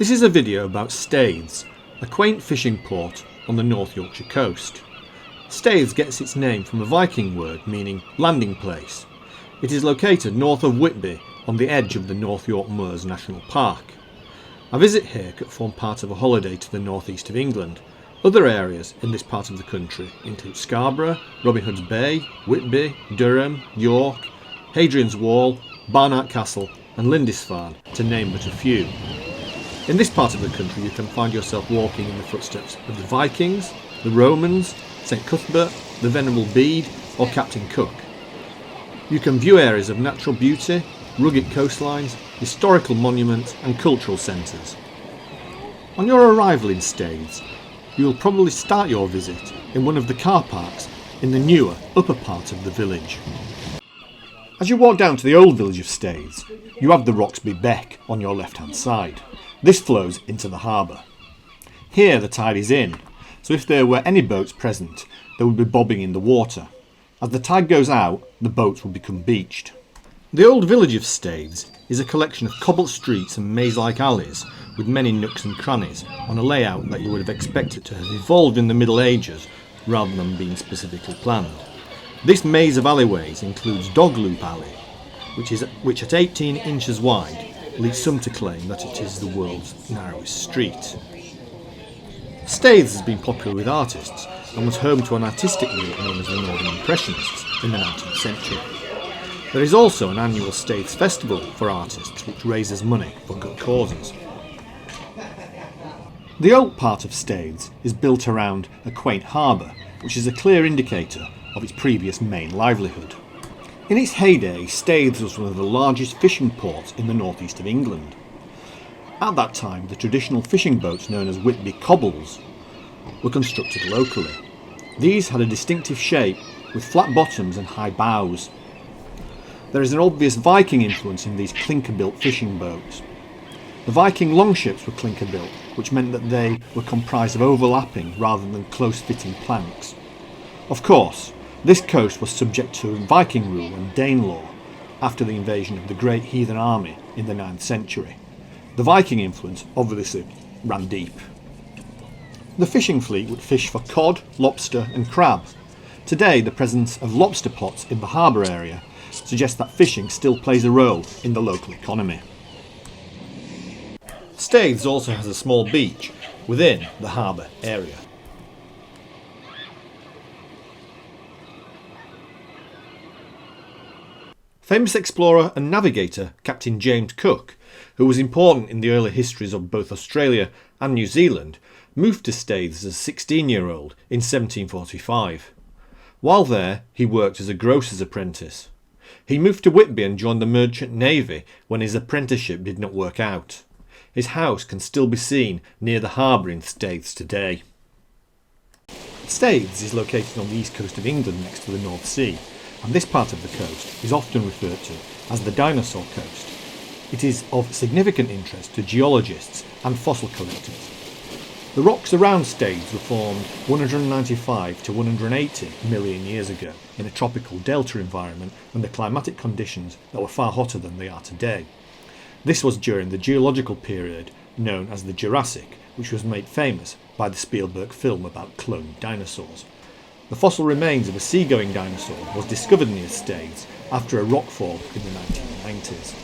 This is a video about Staithes, a quaint fishing port on the North Yorkshire coast. Staithes gets its name from a Viking word meaning landing place. It is located north of Whitby on the edge of the North York Moors National Park. A visit here could form part of a holiday to the northeast of England. Other areas in this part of the country include Scarborough, Robin Hood's Bay, Whitby, Durham, York, Hadrian's Wall, Barnard Castle and Lindesfarne, to name but a few. In this part of the country you can find yourself walking in the footsteps of the Vikings, the Romans, St Cuthbert, the Venerable Bede or Captain Cook. You can view areas of natural beauty, rugged coastlines, historical monuments and cultural centres. On your arrival in Staithes, you will probably start your visit in one of the car parks in the newer upper part of the village. As you walk down to the old village of Staithes, you have the Roxby Beck on your left hand side. This flows into the harbour. Here the tide is in, so if there were any boats present, they would be bobbing in the water. As the tide goes out, the boats will become beached. The old village of Staithes is a collection of cobbled streets and maze-like alleys with many nooks and crannies on a layout that you would have expected to have evolved in the Middle Ages rather than being specifically planned. This maze of alleyways includes Dogloop Alley, which at 18 inches wide leads some to claim that it is the world's narrowest street. Staithes has been popular with artists and was home to an artistic group known as the Northern Impressionists in the 19th century. There is also an annual Staithes festival for artists which raises money for good causes. The old part of Staithes is built around a quaint harbour, which is a clear indicator of its previous main livelihood. In its heyday, Staithes was one of the largest fishing ports in the northeast of England. At that time, the traditional fishing boats known as Whitby Cobbles were constructed locally. These had a distinctive shape with flat bottoms and high bows. There is an obvious Viking influence in these clinker-built fishing boats. The Viking longships were clinker-built, which meant that they were comprised of overlapping rather than close-fitting planks. Of course, this coast was subject to Viking rule and Dane law after the invasion of the Great Heathen Army in the 9th century. The Viking influence obviously ran deep. The fishing fleet would fish for cod, lobster and crab. Today, the presence of lobster pots in the harbour area suggests that fishing still plays a role in the local economy. Staithes also has a small beach within the harbour area. Famous explorer and navigator Captain James Cook, who was important in the early histories of both Australia and New Zealand, moved to Staithes as a 16-year-old in 1745. While there, he worked as a grocer's apprentice. He moved to Whitby and joined the Merchant Navy when his apprenticeship did not work out. His house can still be seen near the harbour in Staithes today. Staithes is located on the east coast of England next to the North Sea, and this part of the coast is often referred to as the Dinosaur coast. It is of significant interest to geologists and fossil collectors. The rocks around Staithes were formed 195 to 180 million years ago in a tropical delta environment under climatic conditions that were far hotter than they are today. This was during the geological period known as the Jurassic, which was made famous by the Spielberg film about cloned dinosaurs. The fossil remains of a seagoing dinosaur was discovered near Staithes after a rockfall in the 1990s.